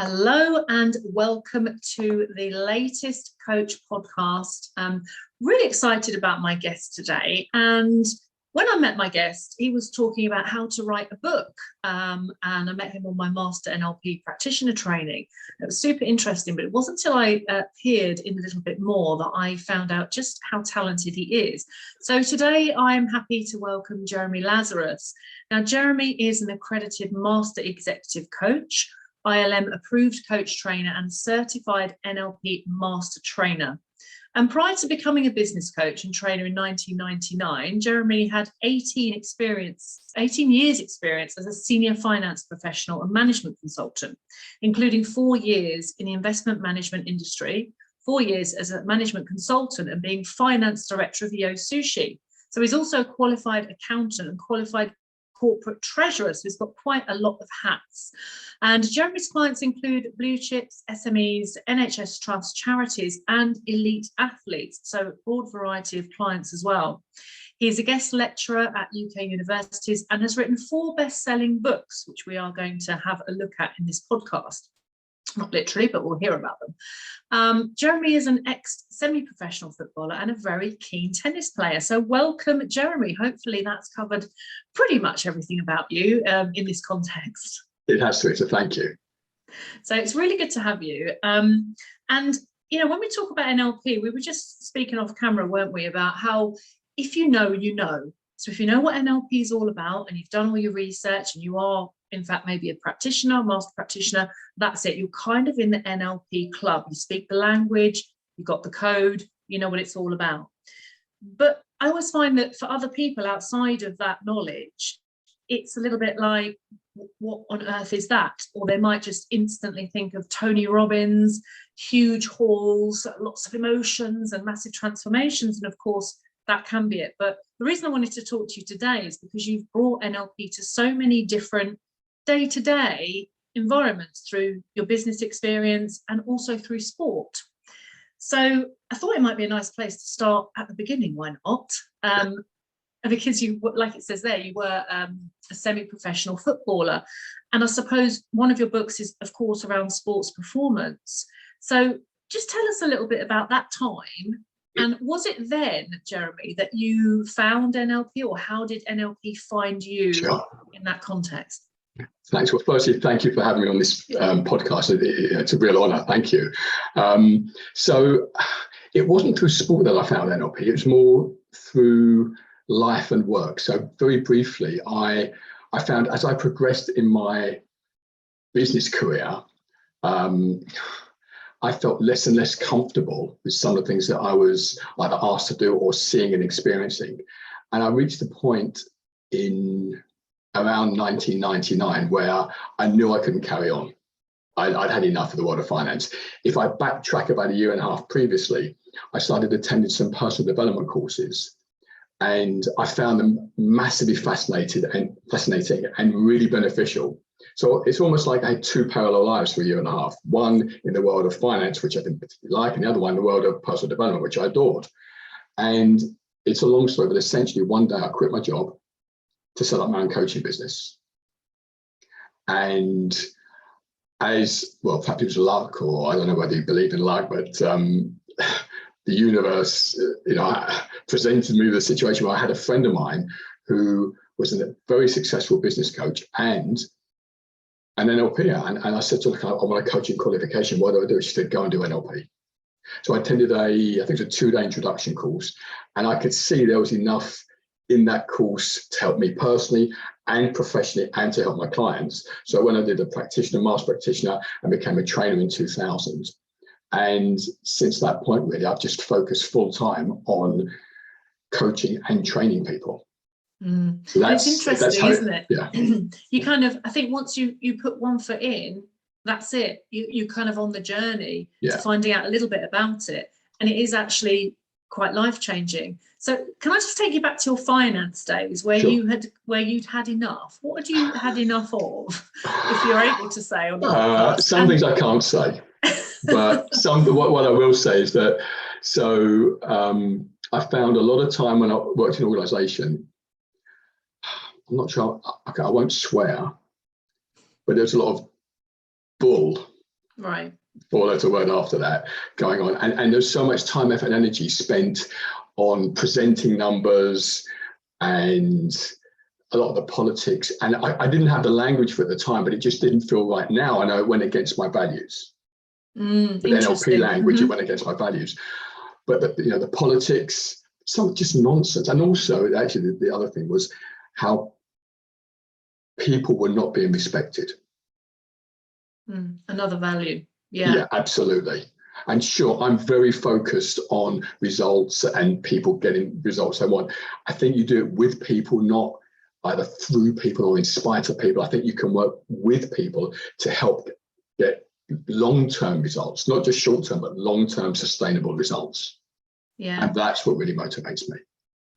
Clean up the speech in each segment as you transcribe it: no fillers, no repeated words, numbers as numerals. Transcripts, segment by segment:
Hello and welcome to the latest Coach podcast. I'm really excited about my guest today. And when I met my guest, he was talking about how to write a book. And I met him on my Master NLP practitioner training. It was super interesting, but it wasn't until I peered in a little bit more that I found out just how talented he is. So today I'm happy to welcome Jeremy Lazarus. Now, Jeremy is an accredited Master Executive Coach, ILM approved coach trainer and certified NLP master trainer. And prior to becoming a business coach and trainer in 1999, Jeremy had 18 years experience as a senior finance professional and management consultant, including 4 years in the investment management industry, 4 years as a management consultant and being finance director of Yo Sushi. So he's also a qualified accountant and qualified corporate treasurer, so he's got quite a lot of hats. And Jeremy's clients include blue chips, SMEs, NHS trusts, charities, and elite athletes, so a broad variety of clients as well. He's a guest lecturer at UK universities and has written 4 best-selling books, which we are going to have a look at in this podcast. Not literally, but we'll hear about them. Jeremy is an ex-semi-professional footballer and a very keen tennis player. So welcome, Jeremy. Hopefully that's covered pretty much everything about you in this context. It has to, so thank you. So it's really good to have you. And, you know, when we talk about NLP, we were just speaking off camera, weren't we, about how if you know, you know. So if you know what NLP is all about and you've done all your research and you are, in fact, maybe a practitioner, master practitioner, that's it. You're kind of in the NLP club. You speak the language, you've got the code, you know what it's all about. But I always find that for other people outside of that knowledge, it's a little bit like, what on earth is that? Or they might just instantly think of Tony Robbins, huge halls, lots of emotions and massive transformations. And of course, that can be it. But the reason I wanted to talk to you today is because you've brought NLP to so many different day-to-day environments through your business experience and also through sport. So I thought it might be a nice place to start at the beginning. Why not? Because you, like it says there, you were a semi-professional footballer. And I suppose one of your books is, of course, around sports performance. So just tell us a little bit about that time. And was it then, Jeremy, that you found NLP, or how did NLP find you in that context? Thanks. Well, firstly, thank you for having me on this podcast. It's a real honour. Thank you. So it wasn't through sport that I found NLP. It was more through life and work. So very briefly, I found as I progressed in my business career, I felt less and less comfortable with some of the things that I was either asked to do or seeing and experiencing. And I reached a point in around 1999 where I knew I couldn't carry on. I'd had enough of the world of finance. If I backtrack about 1.5 years previously, I started attending some personal development courses, and I found them massively fascinating and really beneficial. So it's almost like I had 2 parallel lives for 1.5 years. One in the world of finance, which I didn't particularly like, and the other one in the world of personal development, which I adored. And it's a long story, but essentially one day I quit my job to set up my own coaching business. And as well, perhaps it was luck, or I don't know whether you believe in luck, but the universe, presented me with a situation where I had a friend of mine who was a very successful business coach and an NLP. And I said to her, I want a coaching qualification. What do I do? She said, go and do NLP. So I attended I think it was a 2-day introduction course, and I could see there was enough in that course to help me personally and professionally and to help my clients. So when I did a practitioner, master practitioner, and became a trainer in 2000. And since that point, really, I've just focused full time on coaching and training people. So it's interesting, isn't it? Yeah. You kind of, I think once you put one foot in, that's it. You kind of on the journey to finding out a little bit about it. And it is actually quite life-changing. So can I just take you back to your finance days where you'd had enough? What had you had enough of, if you're able to say? Some things I can't say, but what I will say is that, I found a lot of time when I worked in an organisation, I'm not sure, I won't swear, but there's a lot of bull Right. Four-letter word after that going on. And there's so much time, effort, and energy spent on presenting numbers and a lot of the politics. And I didn't have the language for it at the time, but it just didn't feel right. Now I know it went against my values. With NLP language, it went against my values. But the politics, some just nonsense. And also, actually, the other thing was how people were not being respected. Another value. Yeah, absolutely. And sure, I'm very focused on results and people getting results they want. I think you do it with people, not either through people or in spite of people. I think you can work with people to help get long-term results, not just short-term, but long-term sustainable results. Yeah. And that's what really motivates me.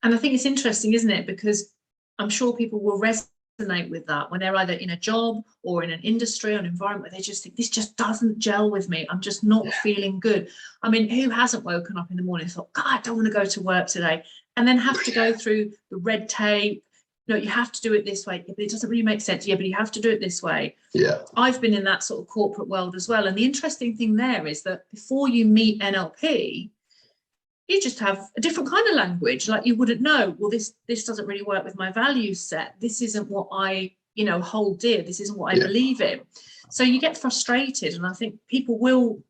And I think it's interesting, isn't it? Because I'm sure people will resonate with that when they're either in a job or in an industry or an environment where they just think, this just doesn't gel with me. I'm just not feeling good. I mean, who hasn't woken up in the morning and thought, God, I don't want to go to work today, and then have to go through the red tape. No, you have to do it this way. But it doesn't really make sense. Yeah, but you have to do it this way. Yeah. I've been in that sort of corporate world as well. And the interesting thing there is that before you meet NLP, you just have a different kind of language. Like you wouldn't know, well, this doesn't really work with my value set. This isn't what I, hold dear. This isn't what I believe in. So you get frustrated. And I think people will,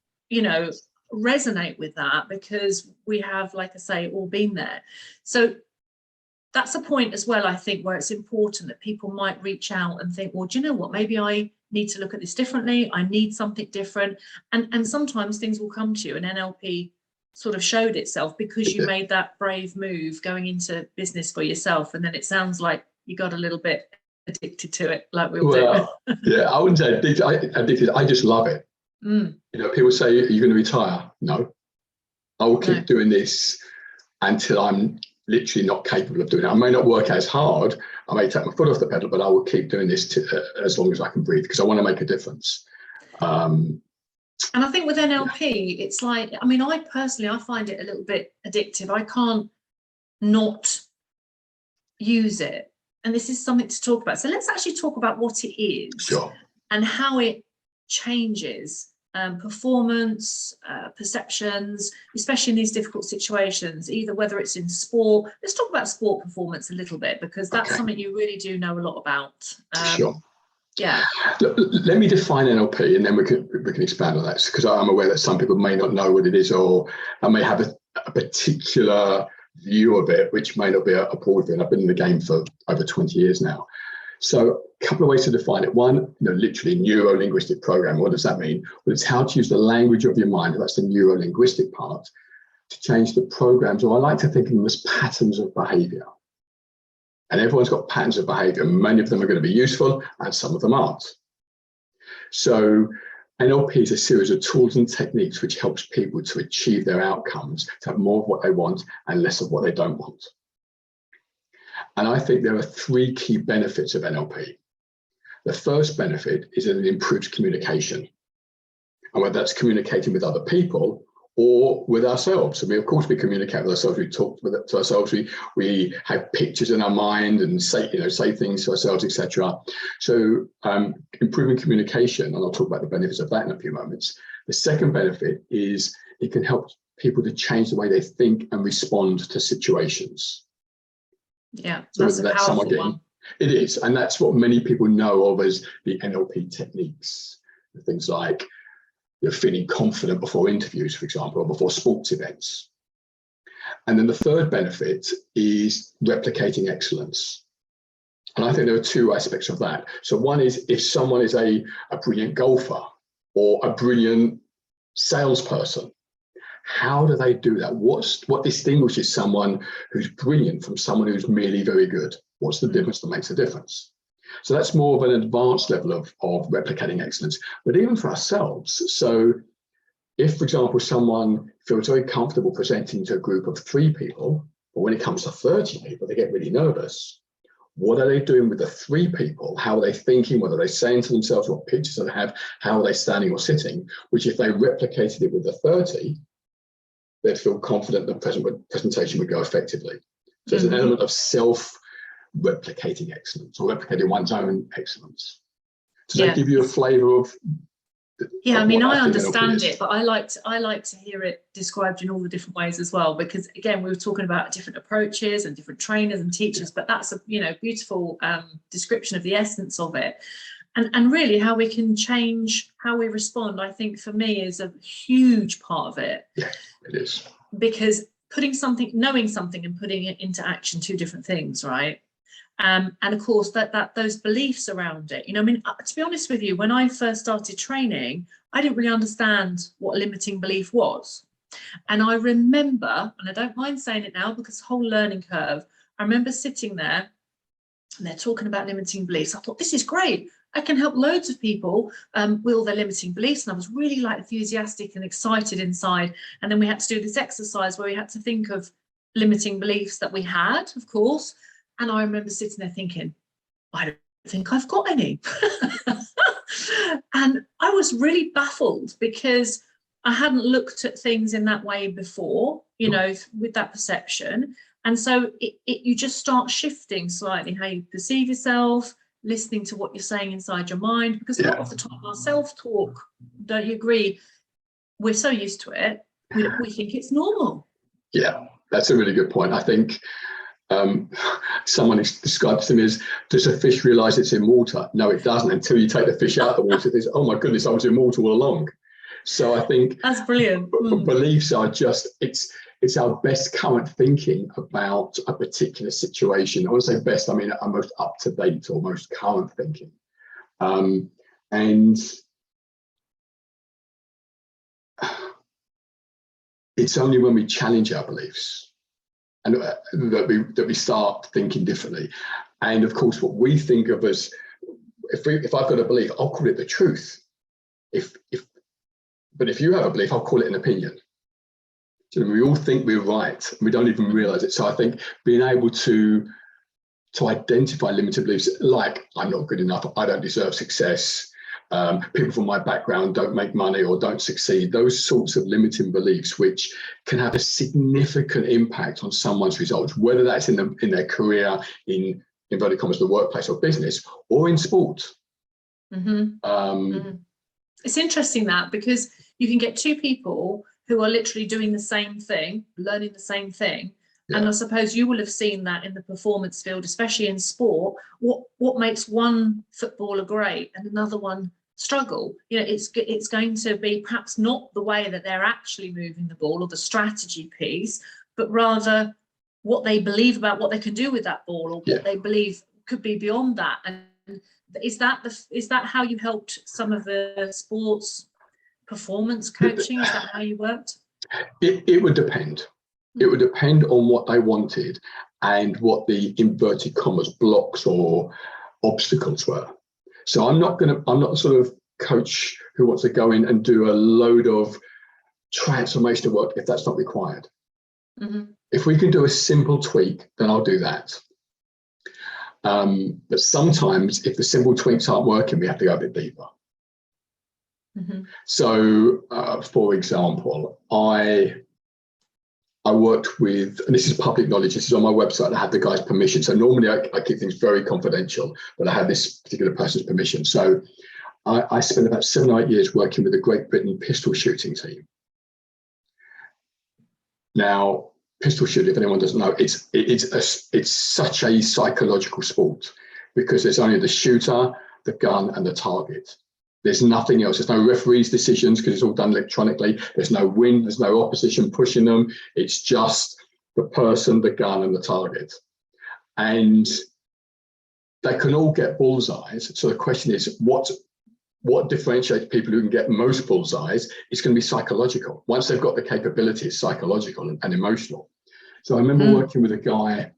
resonate with that because we have, like I say, all been there. So that's a point as well, I think, where it's important that people might reach out and think, well, do you know what? Maybe I need to look at this differently. I need something different. And sometimes things will come to you, and NLP sort of showed itself because you made that brave move going into business for yourself. And then it sounds like you got a little bit addicted to it, like we all do. Yeah, I wouldn't say addicted. I just love it. People say, are you going to retire? No. I will keep doing this until I'm literally not capable of doing it. I may not work as hard. I may take my foot off the pedal, but I will keep doing this as long as I can breathe, because I want to make a difference. And I think with NLP, it's like, I mean, I find it a little bit addictive. I can't not use it. And this is something to talk about. So let's actually talk about what it is and how it changes performance, perceptions, especially in these difficult situations, either whether it's in sport. Let's talk about sport performance a little bit, because that's something you really do know a lot about. Yeah. Let me define NLP, and then we can expand on that, because I'm aware that some people may not know what it is, or I may have a particular view of it, which may not be a broad view. And I've been in the game for over 20 years now. So a couple of ways to define it. One, literally neuro-linguistic programming. What does that mean? Well, it's how to use the language of your mind, that's the neuro-linguistic part, to change the programs, or I like to think of them as patterns of behavior. And everyone's got patterns of behavior. Many of them are going to be useful and some of them aren't. So NLP is a series of tools and techniques which helps people to achieve their outcomes, to have more of what they want and less of what they don't want. And I think there are three key benefits of NLP. The first benefit is that it improves communication. And whether that's communicating with other people or with ourselves. So of course we communicate with ourselves, we talk to ourselves, we have pictures in our mind and say things to ourselves, etc. So improving communication, and I'll talk about the benefits of that in a few moments. The second benefit is it can help people to change the way they think and respond to situations. Yeah, so that's a powerful one. It is, and that's what many people know of as the NLP techniques. Things like you're feeling confident before interviews, for example, or before sports events. And then the third benefit is replicating excellence. And I think there are two aspects of that. So one is, if someone is a brilliant golfer or a brilliant salesperson, how do they do that? What distinguishes someone who's brilliant from someone who's merely very good? What's the difference that makes a difference? So that's more of an advanced level of replicating excellence, but even for ourselves. So if, for example, someone feels very comfortable presenting to a group of 3 people, but when it comes to 30 people, they get really nervous. What are they doing with the 3 people? How are they thinking? What are they saying to themselves? What pictures do they have? How are they standing or sitting? Which if they replicated it with the 30, they'd feel confident the presentation would go effectively. So there's an element of self-replicating excellence, or replicating one's own excellence. Does that give you a flavour of Yeah, I mean, I think understand NLP is. it, but I like to hear it described in all the different ways as well, because again, we were talking about different approaches and different trainers and teachers, but that's a beautiful description of the essence of it. And really how we can change how we respond, I think for me is a huge part of it. Yeah, it is. Because knowing something and putting it into action, two different things, right? And of course that those beliefs around it, I mean, to be honest with you, when I first started training, I didn't really understand what a limiting belief was. And I remember, and I don't mind saying it now because whole learning curve, I remember sitting there and they're talking about limiting beliefs. I thought, this is great. I can help loads of people with all their limiting beliefs. And I was really enthusiastic and excited inside. And then we had to do this exercise where we had to think of limiting beliefs that we had, of course. And I remember sitting there thinking, I don't think I've got any. And I was really baffled because I hadn't looked at things in that way before, with that perception. And so you just start shifting slightly how you perceive yourself, listening to what you're saying inside your mind, because a lot of the time our self-talk, don't you agree, we're so used to it, we think it's normal. Yeah, that's a really good point. I think someone described to me as, does a fish realize it's in water? No, it doesn't until you take the fish out of the water. It's, oh my goodness, I was immortal all along. So I think that's brilliant. Beliefs are just, it's our best current thinking about a particular situation. I want to say best, I mean our most up to date or most current thinking. And it's only when we challenge our beliefs and that we start thinking differently. And of course, what we think of as, if I've got a belief, I'll call it the truth. But if you have a belief, I'll call it an opinion. We all think we're right, and we don't even realize it. So I think being able to identify limited beliefs, like I'm not good enough, I don't deserve success, people from my background don't make money or don't succeed, those sorts of limiting beliefs, which can have a significant impact on someone's results, whether that's in their career, in inverted commas, the workplace or business, or in sport. It's interesting that, because you can get two people who are literally doing the same thing, learning the same thing. Yeah. And I suppose you will have seen that in the performance field, especially in sport, what makes one footballer great and another one struggle. It's going to be perhaps not the way that they're actually moving the ball or the strategy piece, but rather what they believe about what they can do with that ball, or what they believe could be beyond that. And is that how you helped some of the sports performance coaching? Is that how you worked? It would depend. It would depend on what they wanted and what the inverted commas blocks or obstacles were. So I'm not the sort of coach who wants to go in and do a load of transformational work if that's not required. If we can do a simple tweak, then I'll do that. But sometimes if the simple tweaks aren't working, we have to go a bit deeper. So, for example, I worked with, and this is public knowledge, this is on my website, I had the guy's permission. So normally I keep things very confidential, but I had this particular person's permission. So I spent about 7 or 8 years working with the Great Britain pistol shooting team. Now, pistol shooting, if anyone doesn't know, it's such a psychological sport, because there's only the shooter, the gun, and the target. There's nothing else. There's no referee's decisions because it's all done electronically. There's no wind, there's no opposition pushing them. It's just the person, the gun, and the target. And they can all get bullseyes. So the question is, what differentiates people who can get most bullseyes? It's going to be psychological. Once they've got the capability, it's psychological and emotional. So I remember working with a guy,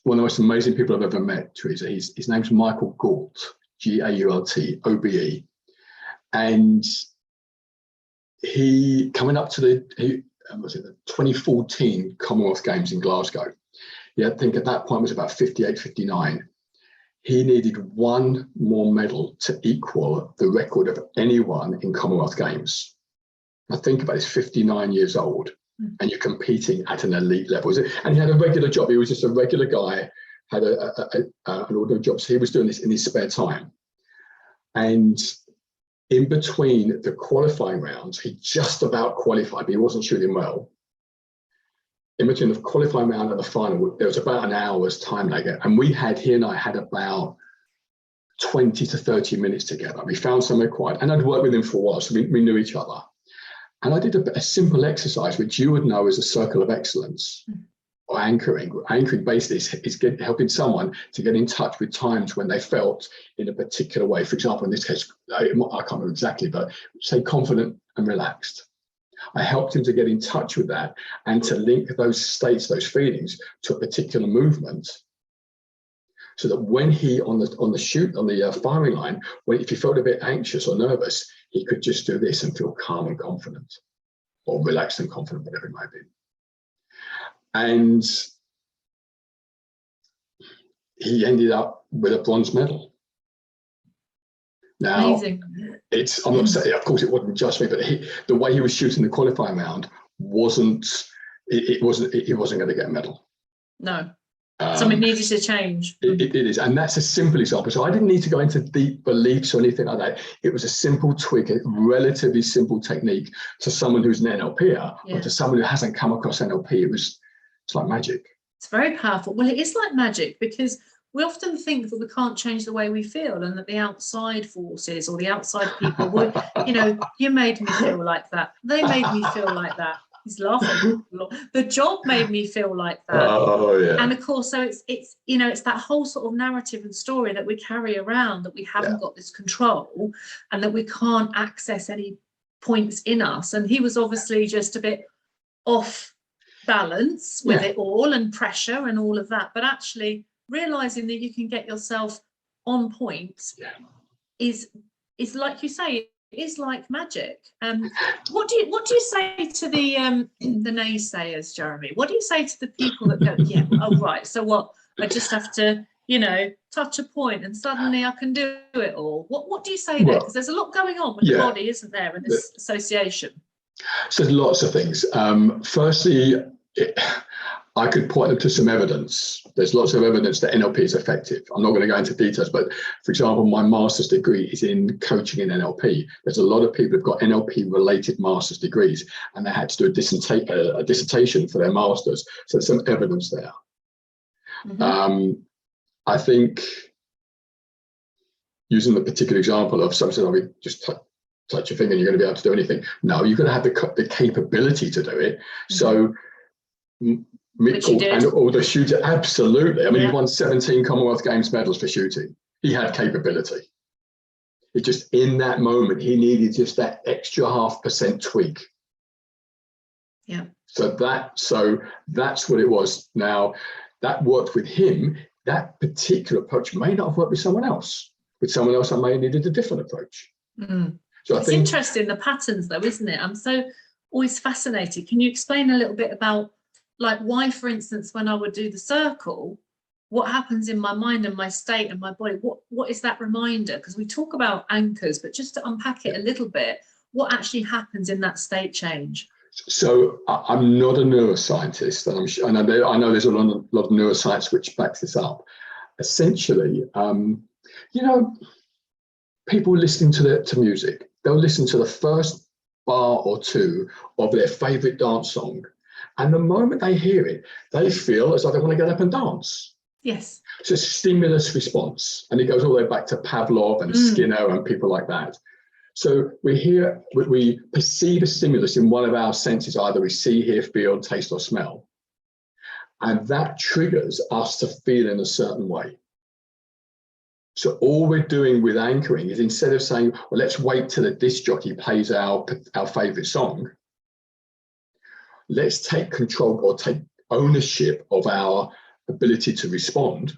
one of the most amazing people I've ever met, Teresa. His name's Michael Gault, Gault, and he, coming up to the 2014 Commonwealth Games in Glasgow, I think at that point was about 58, 59. He needed one more medal to equal the record of anyone in Commonwealth Games. Now think about it, he's 59 years old and you're competing at an elite level. And he had a regular job. He was just a regular guy, had an ordinary job. So he was doing this in his spare time. And in between the qualifying rounds, he just about qualified, but he wasn't shooting well. In between the qualifying round and the final, there was about an hour's time lag, and he and I had about 20 to 30 minutes together. We found somewhere quiet, and I'd worked with him for a while, so we knew each other. And I did a simple exercise, which you would know as a circle of excellence, or anchoring. Anchoring basically is helping someone to get in touch with times when they felt in a particular way. For example, in this case, I can't remember exactly, but say confident and relaxed. I helped him to get in touch with that and to link those states, those feelings, to a particular movement, so that when he on the firing line, if he felt a bit anxious or nervous, he could just do this and feel calm and confident, or relaxed and confident, whatever it might be. And he ended up with a bronze medal. Now, amazing. I'm not saying, of course, it wasn't just me, but the way he was shooting the qualifying round wasn't going to get a medal. No. Something needed to change. It is, and that's a simple example. So I didn't need to go into deep beliefs or anything like that. It was a simple tweak, a relatively simple technique to someone who's an NLPer, or to someone who hasn't come across NLP. It's like magic. It's very powerful. Well, it is like magic, because we often think that we can't change the way we feel, and that the outside forces or the outside people would, you made me feel like that. They made me feel like that. He's laughing. The job made me feel like that. Oh, yeah. And of course, so it's that whole sort of narrative and story that we carry around, that we haven't got this control, and that we can't access any points in us. And he was obviously just a bit off balance with it all, and pressure and all of that. But actually realizing that you can get yourself on point is like you say, it is like magic. What do you say to the naysayers, Jeremy? What do you say to the people that go, oh right, so what? I just have to, touch a point and suddenly I can do it all. What do you say there? Because there's a lot going on with the body, isn't there, in this association? So lots of things. Firstly, I could point them to some evidence. There's lots of evidence that NLP is effective. I'm not going to go into details, but for example, my master's degree is in coaching in NLP. There's a lot of people who've got NLP related master's degrees, and they had to do a dissertation for their master's. So there's some evidence there. Mm-hmm. I think, using the particular example of someone said, we just touch your finger and you're going to be able to do anything. No, you're going to have the capability to do it. Mm-hmm. So Mick and all the shooter, absolutely. I mean, he won 17 Commonwealth Games medals for shooting. He had capability. It just, in that moment, he needed just that extra 0.5% tweak. Yeah. So that's what it was. Now, that worked with him. That particular approach may not have worked with someone else. With someone else, I may have needed a different approach. Mm. So it's interesting, the patterns, though, isn't it? I'm so always fascinated. Can you explain a little bit about, like, why, for instance, when I would do the circle, what happens in my mind and my state and my body? What is that reminder? Because we talk about anchors, but just to unpack it a little bit, what actually happens in that state change? So I'm not a neuroscientist, and I know there's a lot of neuroscience which backs this up. Essentially, people listening to music, they'll listen to the first bar or two of their favorite dance song, and the moment they hear it, they feel as though they want to get up and dance. Yes. It's a stimulus response, and it goes all the way back to Pavlov and Skinner and people like that. So we perceive a stimulus in one of our senses, either we see, hear, feel, taste, or smell, and that triggers us to feel in a certain way. So all we're doing with anchoring is, instead of saying, well, let's wait till the disc jockey plays our favorite song, let's take control or take ownership of our ability to respond,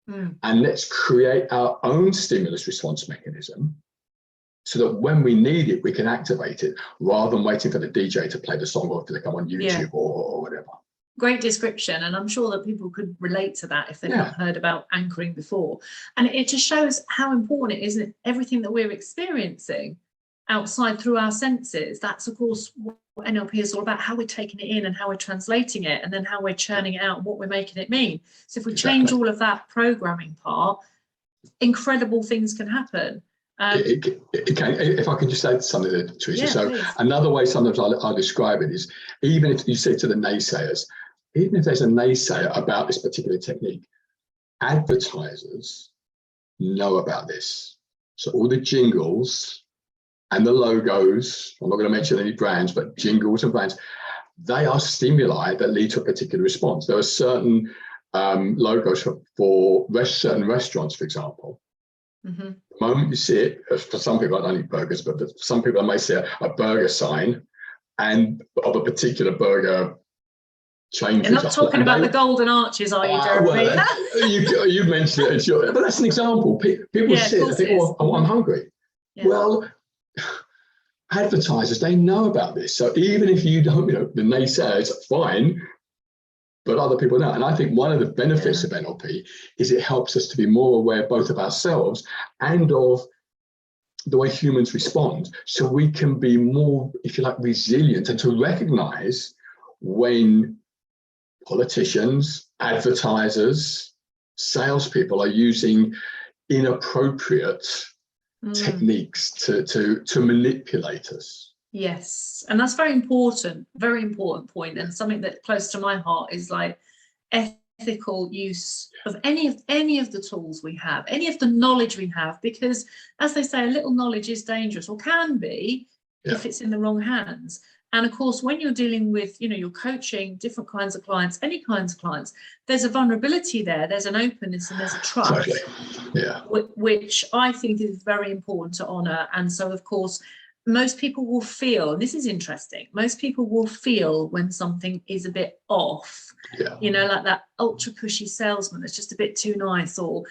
and let's create our own stimulus response mechanism, so that when we need it, we can activate it, rather than waiting for the DJ to play the song or to come on YouTube or whatever. Great description, and I'm sure that people could relate to that if they've not heard about anchoring before. And it just shows how important it is that everything that we're experiencing outside through our senses, that's of course what NLP is all about, how we're taking it in and how we're translating it, and then how we're churning it out and what we're making it mean. So if we change all of that programming part, incredible things can happen. It can, if I can just add something there, Teresa. Yeah, So please. another way sometimes I'll describe it is, even if you say to the naysayers, even if there's a naysayer about this particular technique, advertisers know about this. So all the jingles and the logos, I'm not going to mention any brands, but jingles and brands, they are stimuli that lead to a particular response. There are certain logos for certain restaurants, for example. Mm-hmm. The moment you see it, for some people, I don't eat burgers, but for some people, I may see a burger sign and of a particular burger chain. You're not talking about the golden arches, are you, Jeremy? Well, you mentioned it, but that's an example. People see it and think, oh, I'm hungry. Yeah. Well, advertisers, they know about this. So even if you don't, the naysayers, fine, but other people don't. And I think one of the benefits of NLP is it helps us to be more aware both of ourselves and of the way humans respond, so we can be more, if you like, resilient, and to recognize when politicians, advertisers, salespeople are using inappropriate techniques to manipulate us. Yes, and that's very important point, and something that close to my heart is like ethical use of any of the tools we have, any of the knowledge we have, because as they say, a little knowledge is dangerous, or can be, if it's in the wrong hands. And of course, when you're dealing with, you're coaching different kinds of clients, any kinds of clients, there's a vulnerability there, there's an openness, and there's a trust, which I think is very important to honor. And so, of course, most people will feel, and this is interesting, most people will feel when something is a bit off, like that ultra pushy salesman that's just a bit too nice, or,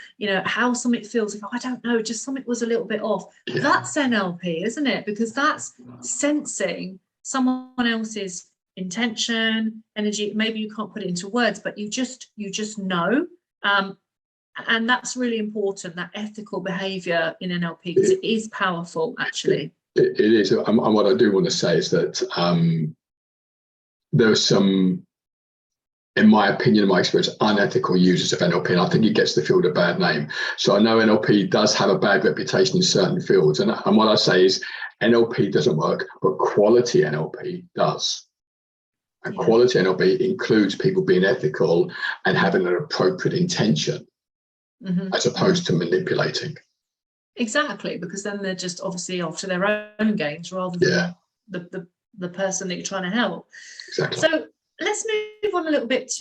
how something feels like, I don't know, just something was a little bit off. That's NLP, isn't it? Because that's sensing someone else's intention, energy. Maybe you can't put it into words, but you just know. And that's really important, that ethical behavior in NLP, because it is powerful, actually. It is. And what I do want to say is that there are some, in my opinion, in my experience, unethical users of NLP, and I think it gets the field a bad name. So I know NLP does have a bad reputation in certain fields, and what I say is NLP doesn't work, but quality NLP does. And quality NLP includes people being ethical and having an appropriate intention, as opposed to manipulating. Exactly, because then they're just obviously after their own gains rather than the person that you're trying to help. Exactly. So let's move on a little bit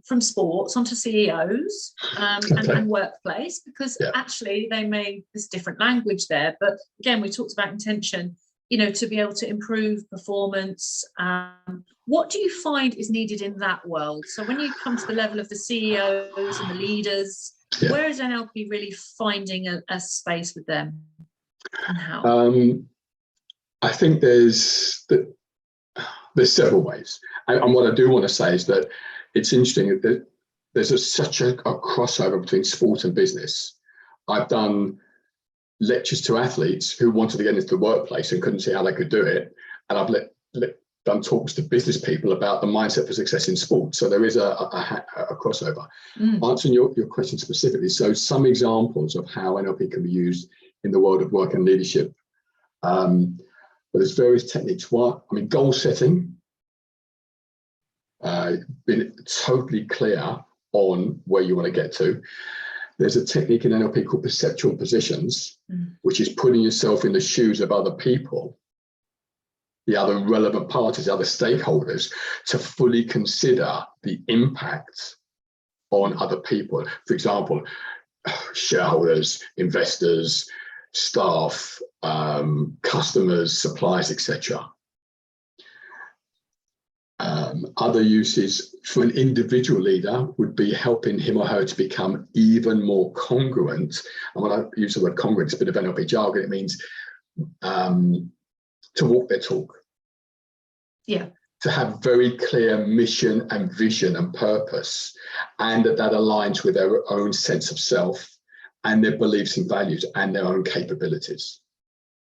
from sports onto CEOs and workplace, because actually there's different language there. But again, we talked about intention, to be able to improve performance. What do you find is needed in that world? So when you come to the level of the CEOs and the leaders, where is NLP really finding a space with them, and how? I think there's several ways. And what I do want to say is that it's interesting that there's such a crossover between sport and business. I've done lectures to athletes who wanted to get into the workplace and couldn't see how they could do it. And I've done talks to business people about the mindset for success in sport. So there is a crossover. Answering your question specifically, so some examples of how NLP can be used in the world of work and leadership. But there's various techniques. Goal setting, being totally clear on where you want to get to. There's a technique in NLP called perceptual positions, which is putting yourself in the shoes of other people, the other relevant parties, other stakeholders, to fully consider the impact on other people. For example, shareholders, investors, staff, customers, suppliers, etc. Other uses for an individual leader would be helping him or her to become even more congruent. And when I use the word congruent, it's a bit of NLP jargon. It means to walk their talk. To have very clear mission and vision and purpose, and that aligns with their own sense of self and their beliefs and values and their own capabilities.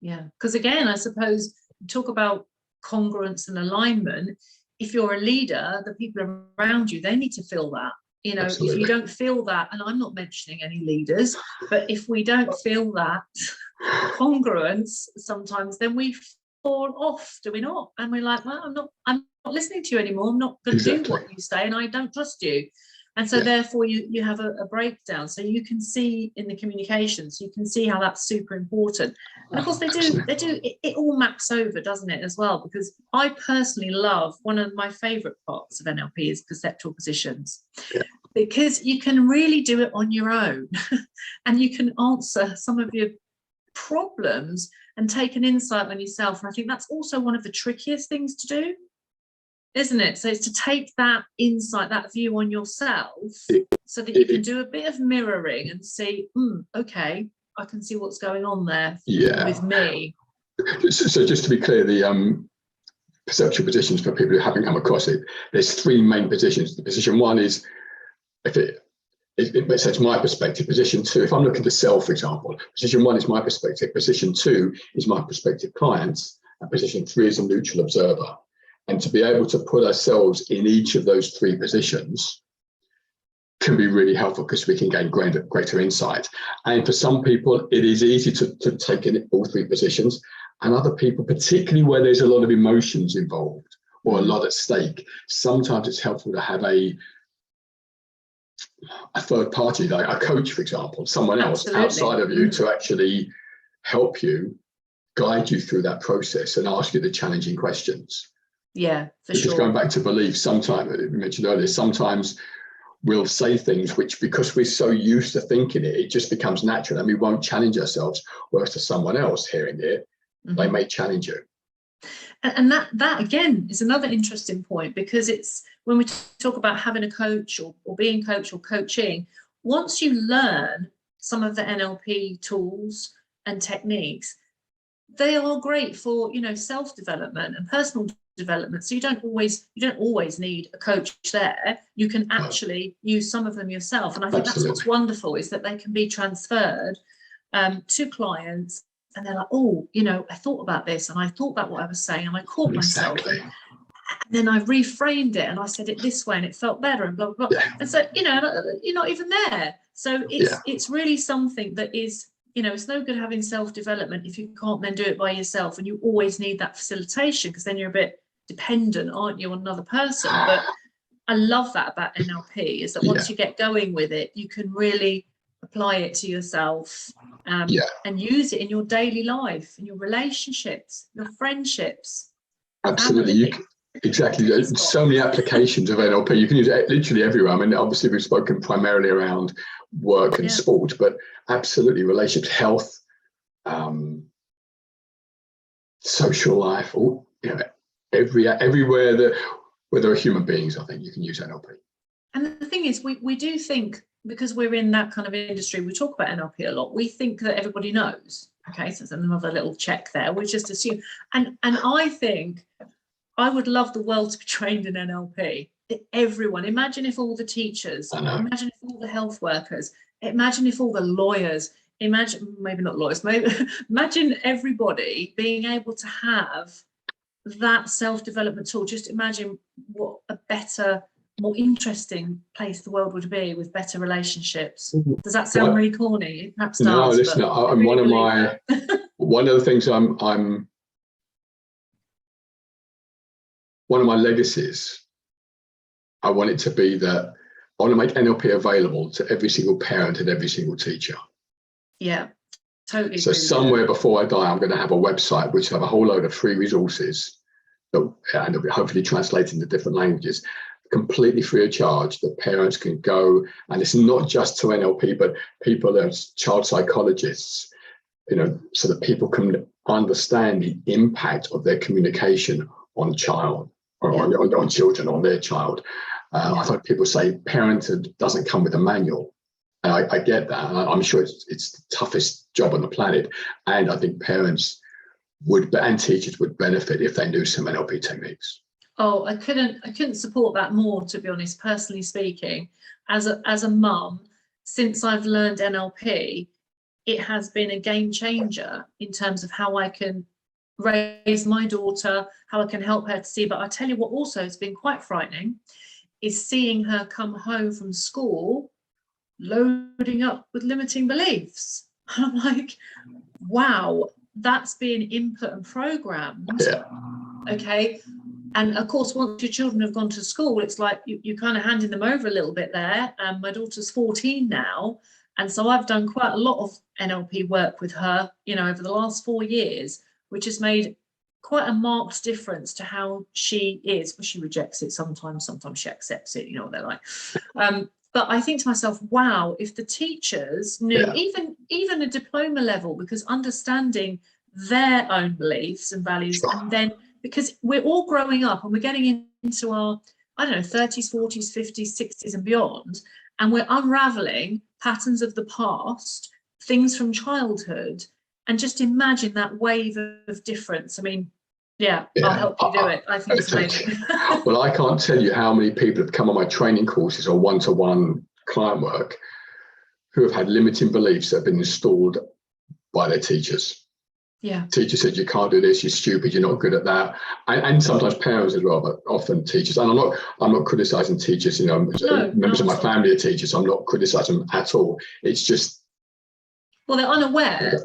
Because again, I suppose talk about congruence and alignment. If you're a leader, the people around you, they need to feel that. Absolutely. If you don't feel that, and I'm not mentioning any leaders, but if we don't feel that, congruence sometimes, then we fall off, do we not? And we're like, well, I'm not listening to you anymore. I'm not going to do what you say, and I don't trust you. And so therefore you have a breakdown. So you can see in the communications, you can see how that's super important. And of course it all maps over, doesn't it, as well? Because I personally love, one of my favorite parts of NLP is perceptual positions. Because you can really do it on your own and you can answer some of your problems and take an insight on yourself. And I think that's also one of the trickiest things to do, isn't it? So it's to take that insight, that view on yourself, so that you can do a bit of mirroring and see, okay, I can see what's going on there with me. So just to be clear, the perceptual positions, for people who haven't come across it, there's three main positions. The position one is, if it makes sense, my perspective. Position two, if I'm looking to sell, for example, position one is my perspective. Position two is my prospective clients. And position three is a neutral observer. And to be able to put ourselves in each of those three positions can be really helpful, because we can gain greater insight. And for some people, it is easy to take in all three positions. And other people, particularly where there's a lot of emotions involved or a lot at stake, sometimes it's helpful to have a third party, like a coach, for example, someone else outside of you to actually help you, guide you through that process and ask you the challenging questions. Yeah, for sure. Just going back to belief, sometimes, we mentioned earlier, sometimes we'll say things which, because we're so used to thinking it, it just becomes natural and we won't challenge ourselves. Whereas to someone else hearing it, they may challenge you. And that again is another interesting point, because it's when we talk about having a coach or being coached or coaching, once you learn some of the NLP tools and techniques, they are great for, self-development and personal development. So you don't always need a coach there. You can actually use some of them yourself. And I think that's what's wonderful, is that they can be transferred to clients. And they're like, oh, I thought about this and I thought about what I was saying and I caught myself. And then I reframed it and I said it this way and it felt better and blah, blah, blah. And so, you're not even there. So it's really something that is, it's no good having self-development if you can't then do it by yourself. And you always need that facilitation, because then you're a bit dependent, aren't you, on another person? But I love that about NLP, is that once you get going with it, you can really apply it to yourself and use it in your daily life, in your relationships, your friendships. Absolutely. Exactly. There's so many applications of NLP. You can use it literally everywhere. I mean, obviously we've spoken primarily around work and sport, but absolutely relationships, health, social life, everywhere where there are human beings, I think you can use NLP. And the thing is, we do think, because we're in that kind of industry, we talk about NLP a lot, we think that everybody knows. Okay, so there's another little check there. We just assume. And I think I would love the world to be trained in NLP. Everyone. Imagine if all the teachers, imagine if all the health workers, imagine if all the lawyers, maybe not lawyers, imagine everybody being able to have that self-development tool. Just imagine what a better, more interesting place the world would be with better relationships. Does that sound really corny? It perhaps does. No, listen, I'm one of the things one of my legacies, I want it to be that I want to make NLP available to every single parent and every single teacher. Yeah, totally. So somewhere before I die, I'm going to have a website which will have a whole load of free resources and it'll be hopefully translated into different languages, completely free of charge, that parents can go, and it's not just to NLP, but people as child psychologists, so that people can understand the impact of their communication on child or on children, on their child. I think people say parenting doesn't come with a manual. And I get that. And I'm sure it's the toughest job on the planet. And I think parents and teachers would benefit if they knew some NLP techniques. Oh, I couldn't support that more, to be honest, personally speaking. As a mum, since I've learned NLP, it has been a game changer in terms of how I can raise my daughter, how I can help her to see. But I tell you what also has been quite frightening is seeing her come home from school loading up with limiting beliefs. And I'm like, wow, that's being input and programmed. Yeah. Okay. And of course, once your children have gone to school, it's like you're kind of handing them over a little bit there. My daughter's 14 now. And so I've done quite a lot of NLP work with her, you know, over the last 4 years, which has made quite a marked difference to how she is. Well, she rejects it sometimes she accepts it, you know what they're like. But I think to myself, wow, if the teachers knew, even a diploma level, because understanding their own beliefs and values, and then because we're all growing up and we're getting into our, I don't know, 30s, 40s, 50s, 60s and beyond, and we're unraveling patterns of the past, things from childhood, and just imagine that wave of difference. I mean, yeah, I'll help you do it. I think it's amazing. Well, I can't tell you how many people have come on my training courses or one-to-one client work who have had limiting beliefs that have been installed by their teachers. Yeah. Teacher said, you can't do this, you're stupid, you're not good at that. And sometimes parents as well, but often teachers. And I'm not criticizing teachers, you know, members of my family are teachers, so I'm not criticizing them at all. It's just, well, they're unaware.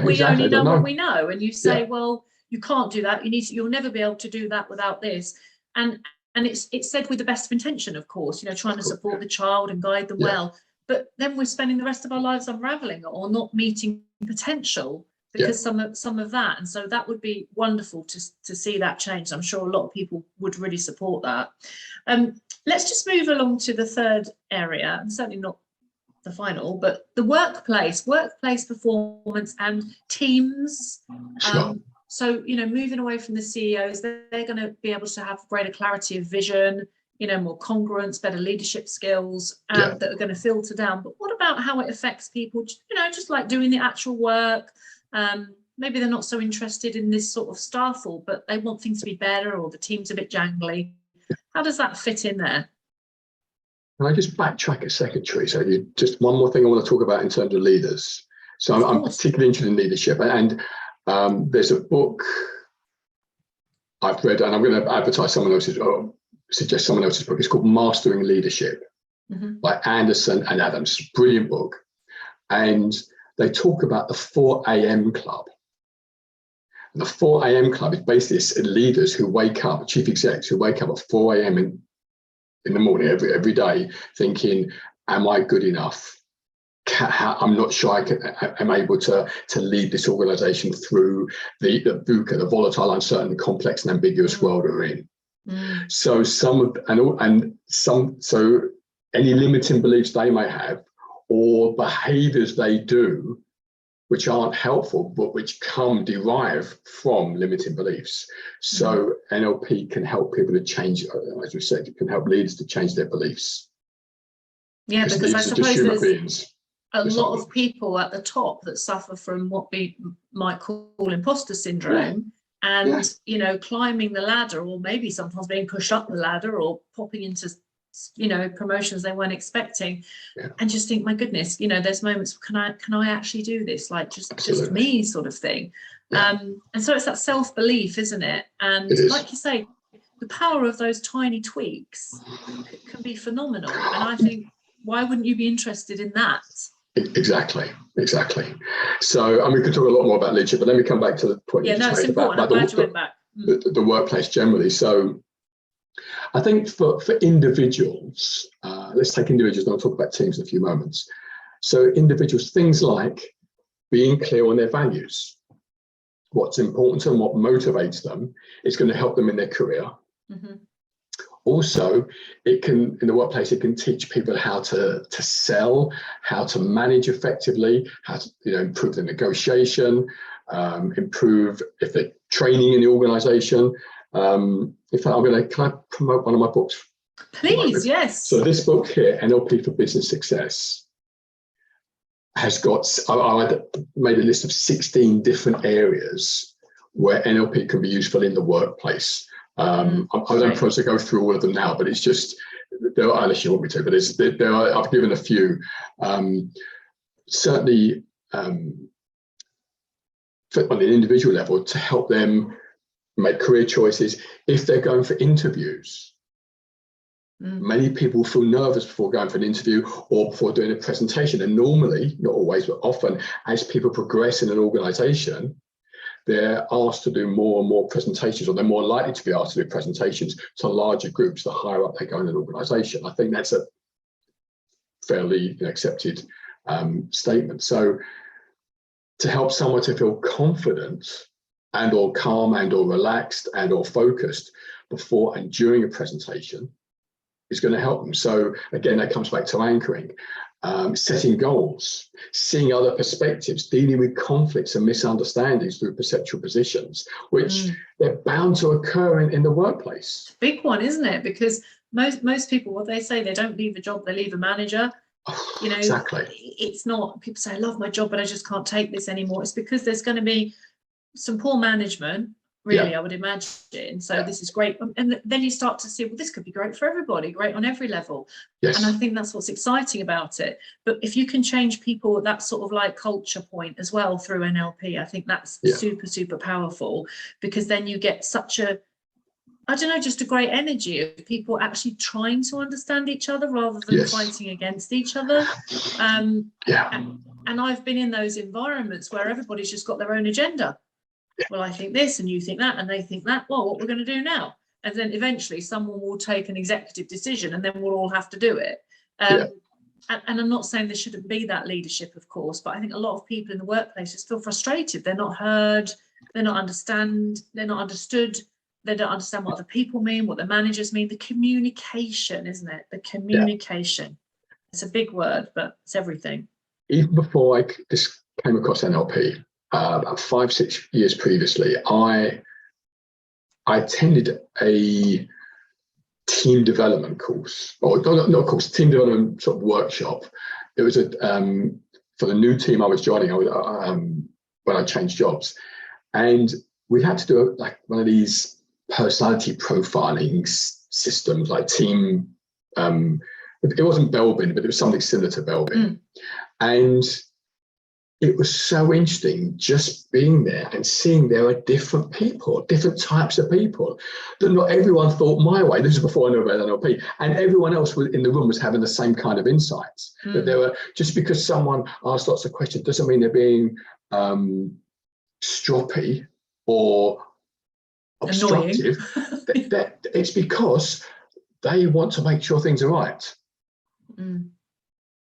We only know what we know. And you say, well, you can't do that. You'll never be able to do that without this. And it's said with the best of intention, of course, you know, trying to support the child and guide them well. But then we're spending the rest of our lives unraveling it or not meeting potential because some of that. And so that would be wonderful to see that change. I'm sure a lot of people would really support that. Let's just move along to the third area, and certainly not the final, but the workplace performance and teams. So, you know, moving away from the CEOs, they're going to be able to have greater clarity of vision, you know, more congruence, better leadership skills that are going to filter down. But what about how it affects people, you know, just like doing the actual work? Maybe they're not so interested in this sort of stuff, but they want things to be better, or the team's a bit jangly. How does that fit in there? Can I just backtrack a second, Teresa? Just one more thing I want to talk about in terms of leaders. So I'm particularly interested in leadership, and there's a book I've read, and I'm going to advertise someone else's, or suggest someone else's book. It's called Mastering Leadership by Anderson and Adams. Brilliant book. And they talk about the 4 a.m. club. And the 4 a.m. club is basically leaders who wake up, chief execs who wake up at 4 a.m. in the morning every day thinking, am I good enough? I'm not sure I'm able to lead this organization through the VUCA, the volatile, uncertain, complex and ambiguous world we're in. So so any limiting beliefs they may have or behaviors they do which aren't helpful, but which derive from limiting beliefs. So NLP can help people to change, as we said, it can help leaders to change their beliefs. Yeah, because I suppose there's a lot of people at the top that suffer from what we might call imposter syndrome, and you know, climbing the ladder, or maybe sometimes being pushed up the ladder, or popping into, you know, promotions they weren't expecting, and just think, my goodness, you know, there's moments, can I actually do this, like just me sort of thing. And so it's that self-belief, isn't it? And like you say, the power of those tiny tweaks can be phenomenal. And I think, why wouldn't you be interested in that? Exactly. So, and we could talk a lot more about leadership, but let me come back to the point you just made about the workplace generally. So I think for individuals, let's take individuals, and I'll talk about teams in a few moments. So individuals, things like being clear on their values, what's important to them, what motivates them, is going to help them in their career. Also, it can, in the workplace, it can teach people how to sell, how to manage effectively, how to, you know, improve the negotiation, improve if they're training in the organization. In fact, can I promote one of my books? Please, yes. So this book here, NLP for Business Success, has got, I made a list of 16 different areas where NLP can be useful in the workplace. I don't propose to go through all of them now, but it's just, unless you want me to, but I've given a few. Certainly, on an individual level, to help them make career choices if they're going for interviews. Many people feel nervous before going for an interview or before doing a presentation. And normally, not always, but often, as people progress in an organization, they're asked to do more and more presentations, or they're more likely to be asked to do presentations to larger groups the higher up they go in an organization. I think that's a fairly accepted statement. So to help someone to feel confident and or calm and or relaxed and or focused before and during a presentation is going to help them. So again, that comes back to anchoring, setting goals, seeing other perspectives, dealing with conflicts and misunderstandings through perceptual positions, which they're bound to occur in the workplace. Big one, isn't it? Because most people, what they say, they don't leave a job, they leave a manager. Exactly. It's not, people say, I love my job, but I just can't take this anymore. It's because there's going to be some poor management, really, I would imagine. So this is great. And then you start to see, well, this could be great for everybody, great on every level. Yes. And I think that's what's exciting about it. But if you can change people at that sort of like culture point as well through NLP, I think that's super, super powerful, because then you get such a, I don't know, just a great energy of people actually trying to understand each other rather than fighting against each other. And I've been in those environments where everybody's just got their own agenda. Well, I think this and you think that and they think that. Well, what we're going to do now? And then eventually someone will take an executive decision and then we'll all have to do it. And I'm not saying there shouldn't be that leadership, of course, but I think a lot of people in the workplace just feel frustrated. They're not heard. They're not understood. They don't understand what other people mean, what the managers mean. The communication, isn't it? The communication. It's a big word, but it's everything. Even before I just came across NLP, about 5-6 years previously, I attended a team development course, or not a course, team development sort of workshop. It was for the new team I was joining when I changed jobs, and we had to do like one of these personality profiling systems, like team. It wasn't Belbin, but it was something similar to Belbin, and it was so interesting just being there and seeing there are different people, different types of people, that not everyone thought my way. This is before I knew about NLP, and everyone else in the room was having the same kind of insights. That there were, just because someone asked lots of questions doesn't mean they're being stroppy or obstructive. It's because they want to make sure things are right.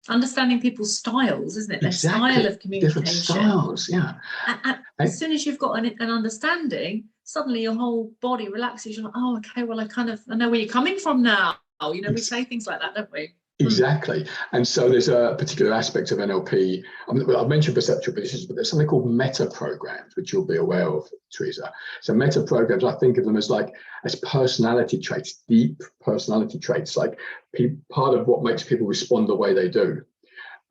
Understanding people's styles, isn't it? Their style of communication. Different styles, and as soon as you've got an understanding, suddenly your whole body relaxes. You're like, oh, okay, well, I know where you're coming from now. We say things like that, don't we? Exactly. And so there's a particular aspect of NLP. I've mentioned perceptual positions, but there's something called meta programs, which you'll be aware of, Teresa. So meta programs, I think of them as personality traits, deep personality traits, like part of what makes people respond the way they do.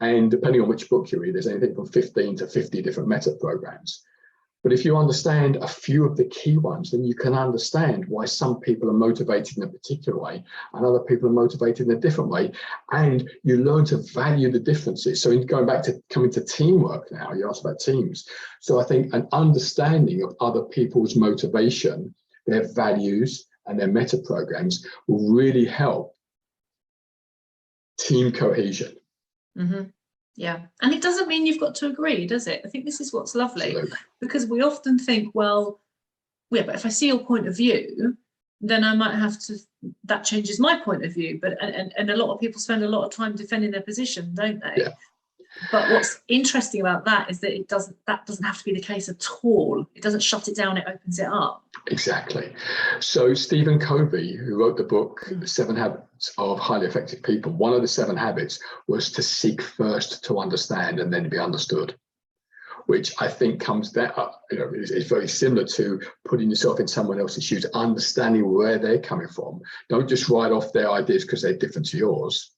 And depending on which book you read, there's anything from 15 to 50 different meta programs. But if you understand a few of the key ones, then you can understand why some people are motivated in a particular way and other people are motivated in a different way. And you learn to value the differences. So going back to coming to teamwork now, you asked about teams. So I think an understanding of other people's motivation, their values and their meta programs will really help team cohesion. Yeah, and it doesn't mean you've got to agree, does it? I think this is what's lovely. Absolutely. Because we often think, well, but if I see your point of view, then I might have to, that changes my point of view. But and a lot of people spend a lot of time defending their position, don't they? Yeah. But what's interesting about that is that that doesn't have to be the case at all. It doesn't shut it down, it opens it up. Exactly. So Stephen Covey, who wrote the book 7 Habits of Highly Effective People, one of the 7 habits was to seek first to understand and then be understood, which I think comes down, is very similar to putting yourself in someone else's shoes, understanding where they're coming from. Don't just write off their ideas because they're different to yours.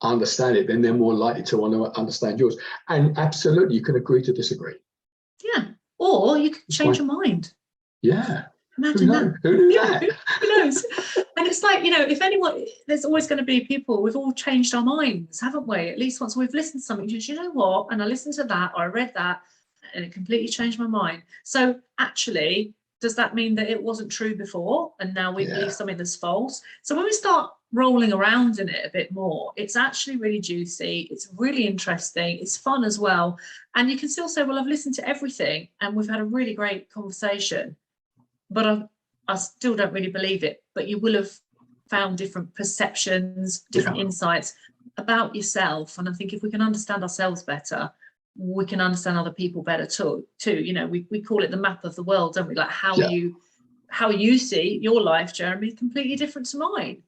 Understand it, then they're more likely to want to understand yours. And absolutely, you can agree to disagree. Yeah, or you can change your mind. Yeah. Imagine that. Who knew that? Who knows? And it's like, if anyone, there's always going to be people, we've all changed our minds, haven't we? At least once we've listened to something, you know what? And I listened to that, or I read that, and it completely changed my mind. So actually, does that mean that it wasn't true before and now we believe something that's false? So when we start rolling around in it a bit more, it's actually really juicy, it's really interesting, it's fun as well, and you can still say, well, I've listened to everything and we've had a really great conversation, but I still don't really believe it. But you will have found different perceptions, different insights about yourself. And I think if we can understand ourselves better, we can understand other people better too. You know, we call it the map of the world, don't we? Like how you see your life, Jeremy, is completely different to mine.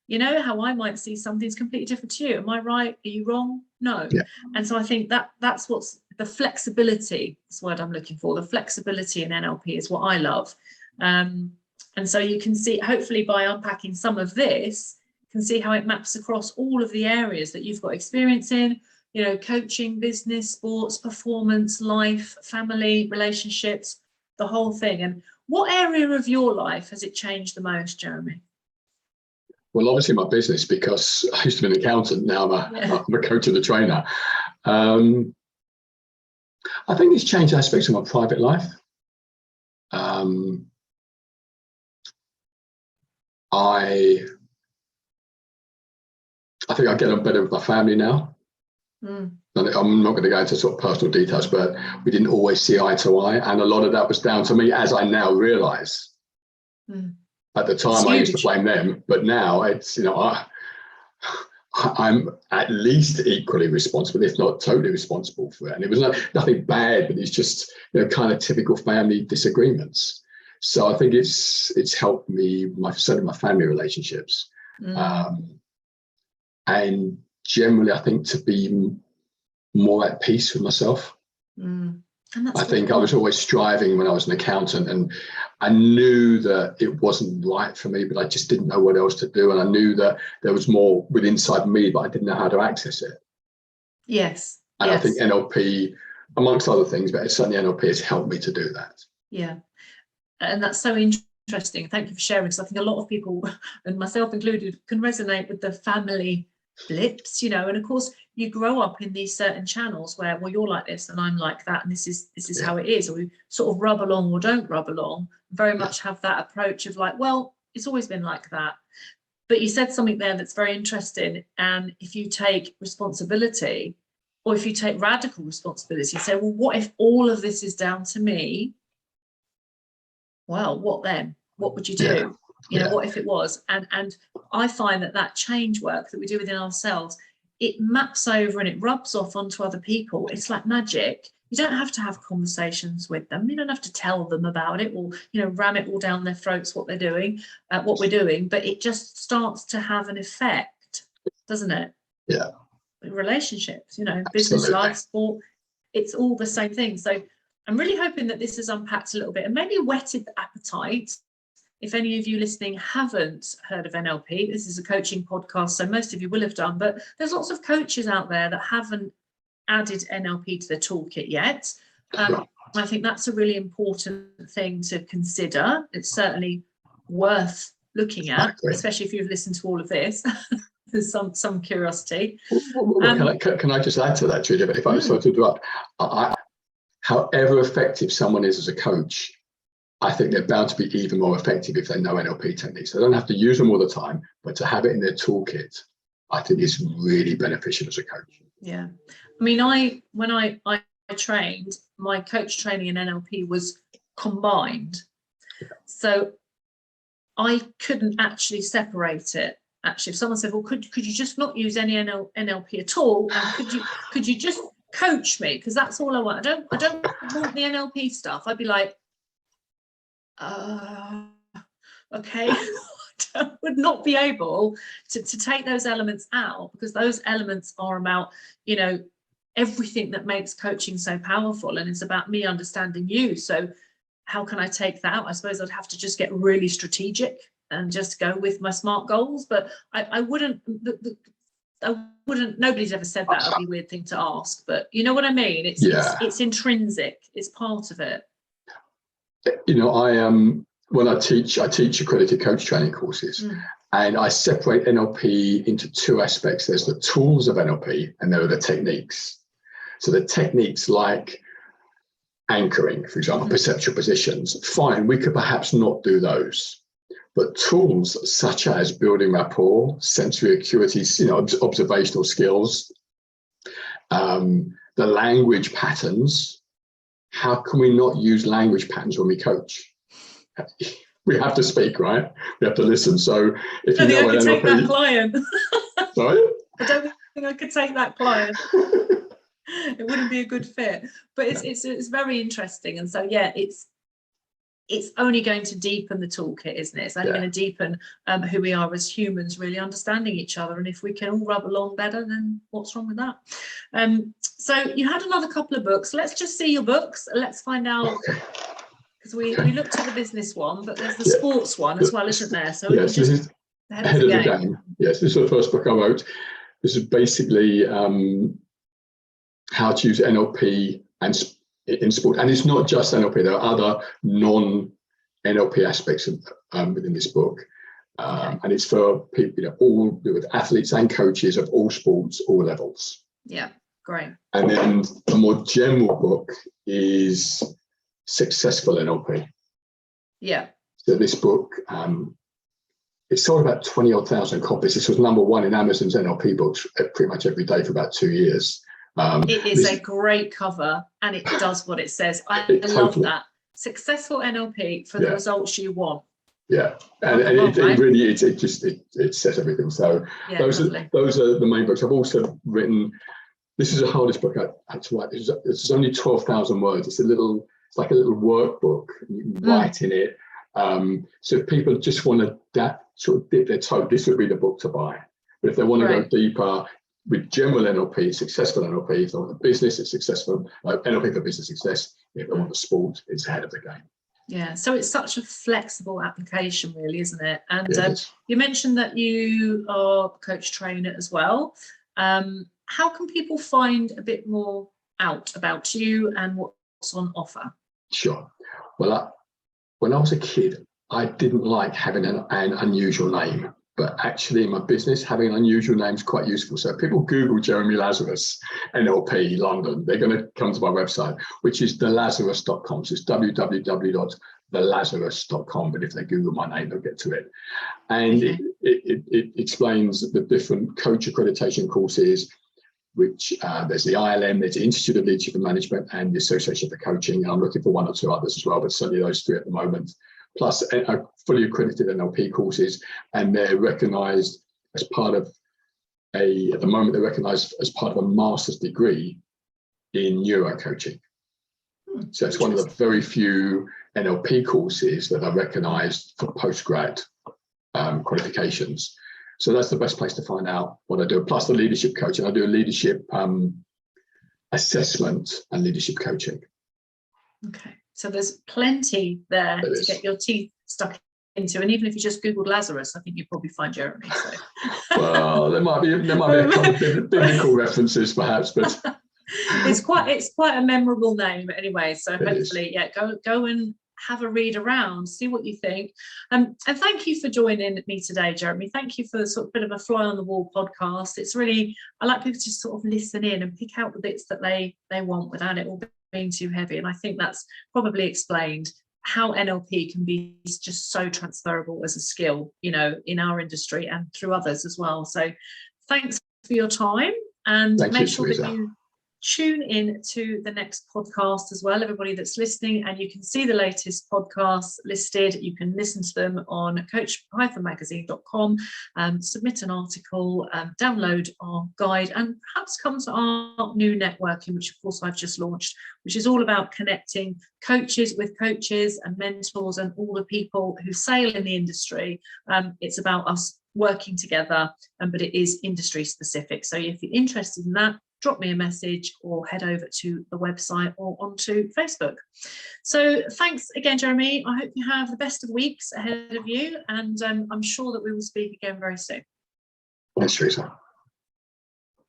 You know, how I might see something's completely different to you. Am I right? Are you wrong? No. And so I think that's what's the flexibility, that's the word I'm looking for. The flexibility in NLP is what I love. And so you can see, hopefully by unpacking some of this, you can see how it maps across all of the areas that you've got experience in, you know, coaching, business, sports, performance, life, family, relationships, the whole thing. And what area of your life has it changed the most, Jeremy? Well, obviously my business, because I used to be an accountant. Now I'm a coach and a trainer. I think it's changed aspects of my private life. I think I get on better with my family now. And I'm not going to go into sort of personal details, but we didn't always see eye to eye. And a lot of that was down to me, as I now realise. At the time, I used to blame them, but now it's, you know, I'm at least equally responsible, if not totally responsible for it. And it was nothing bad, but it's just, you know, kind of typical family disagreements. So I think it's helped me, certainly my family relationships. And generally, I think to be more at peace with myself. I think I was always striving when I was an accountant, and I knew that it wasn't right for me, but I just didn't know what else to do. And I knew that there was more within inside me, but I didn't know how to access it. Yes. And I think NLP, amongst other things, but certainly NLP has helped me to do that. Yeah. And that's so interesting. Thank you for sharing. Because I think a lot of people, and myself included, can resonate with the family blips, you know. And of course, you grow up in these certain channels where, well, you're like this and I'm like that, and this is how it is, or we sort of rub along or don't rub along. Very much have that approach of like, well, it's always been like that. But you said something there that's very interesting. And if you take responsibility, or if you take radical responsibility, say, well, what if all of this is down to me? Well, what then? What would you do? You know, what if it was? And I find that change work that we do within ourselves, it maps over and it rubs off onto other people. It's like magic. You don't have to have conversations with them. You don't have to tell them about it, or, you know, ram it all down their throats what they're doing, what we're doing. But it just starts to have an effect, doesn't it? Yeah. Relationships, you know, business, life, sport, it's all the same thing. So I'm really hoping that this has unpacked a little bit and maybe whetted the appetite. If any of you listening haven't heard of NLP, this is a coaching podcast, so most of you will have done, but there's lots of coaches out there that haven't added NLP to their toolkit yet. I think that's a really important thing to consider. It's certainly worth looking at, especially if you've listened to all of this. There's some curiosity. Can I just add to that, Julia? If I was to interrupt, however effective someone is as a coach, I think they're bound to be even more effective if they know NLP techniques. They don't have to use them all the time, but to have it in their toolkit, I think is really beneficial as a coach. Yeah. I mean, when I trained, my coach training in NLP was combined. So I couldn't actually separate it. Actually, if someone said, well, could you just not use any NLP at all? And could you just coach me? Because that's all I want. I don't want the NLP stuff. I'd be like, okay. I would not be able to take those elements out, because those elements are about, you know, everything that makes coaching so powerful, and it's about me understanding you. So how can I take that out? I suppose I'd have to just get really strategic and just go with my SMART goals, but I wouldn't. Nobody's ever said that. It'd be a weird thing to ask, but you know what I mean. It's intrinsic. It's part of it. You know, when I teach accredited coach training courses, and I separate NLP into two aspects. There's the tools of NLP, and there are the techniques. So the techniques, like anchoring, for example, perceptual positions. Fine, we could perhaps not do those. But tools such as building rapport, sensory acuity, observational skills, the language patterns. How can we not use language patterns when we coach? We have to speak, right? We have to listen. So if you know I could take that client. Sorry? I don't think I could take that client. It wouldn't be a good fit. But it's very interesting. And so yeah, it's only going to deepen the toolkit, isn't it? It's only going to deepen who we are as humans, really understanding each other. And if we can all rub along better, then what's wrong with that? So you had another couple of books. Let's just see your books. Let's find out, because we looked at the business one, but there's the sports one as well, isn't there? So yes, this is ahead of the game. Yes, this is the first book I wrote. This is basically how to use NLP and in sport, and it's not just NLP. There are other non-NLP aspects within this book, and it's for people, all with athletes and coaches of all sports, all levels. Yeah, great. And then a more general book is Successful NLP. Yeah. So this book, it sold about 20,000 copies. This was #1 in Amazon's NLP books pretty much every day for about 2 years. It is a great cover, and it does what it says. I love that. Successful NLP for the results you want. Yeah, and it really is. It says everything. So those are the main books. I've also written. This is the hardest book I had to write. It's only 12,000 words. It's like a little workbook. You can write in it. So if people just want to sort of dip their toe, this would be the book to buy. But if they want to go deeper with general NLP, successful NLP, if they want the business, it's successful. NLP for business success. If they want the sport, it's ahead of the game. Yeah, so it's such a flexible application, really, isn't it? And you mentioned that you are a coach trainer as well. How can people find a bit more out about you and what's on offer? Sure. Well, when I was a kid, I didn't like having an unusual name. But actually in my business, having an unusual name is quite useful. So if people Google Jeremy Lazarus, NLP London, they're going to come to my website, which is thelazarus.com. So it's www.thelazarus.com. But if they Google my name, they'll get to it. And it explains the different coach accreditation courses, which there's the ILM, there's the Institute of Leadership and Management, and the Association for Coaching. And I'm looking for 1 or 2 others as well, but certainly those 3 at the moment. Plus fully accredited NLP courses, and they're recognised as part of at the moment they're recognised as part of a master's degree in neuro coaching. So it's one of the very few NLP courses that are recognised for postgrad qualifications. So that's the best place to find out what I do. Plus the leadership coaching, I do a leadership assessment and leadership coaching. Okay. So there's plenty there to get your teeth stuck into, and even if you just Googled Lazarus, I think you'd probably find Jeremy. So. Well, there might be a couple of biblical references, perhaps, but it's quite a memorable name anyway. So hopefully, go and have a read around, see what you think. And thank you for joining me today, Jeremy. Thank you for sort of a bit of a fly on the wall podcast. It's really, I like people to sort of listen in and pick out the bits that they want without it all being too heavy. And I think that's probably explained how NLP can be just so transferable as a skill, in our industry and through others as well. So thanks for your time, and make sure that you tune in to the next podcast as well, everybody that's listening, and you can see the latest podcasts listed. You can listen to them on coach-magazine.com, submit an article, download our guide, and perhaps come to our new networking, which of course I've just launched, which is all about connecting coaches with coaches and mentors and all the people who sail in the industry. It's about us working together, but it is industry specific. So if you're interested in that, drop me a message or head over to the website or onto Facebook. So thanks again, Jeremy. I hope you have the best of weeks ahead of you, and I'm sure that we will speak again very soon. Thanks, Teresa.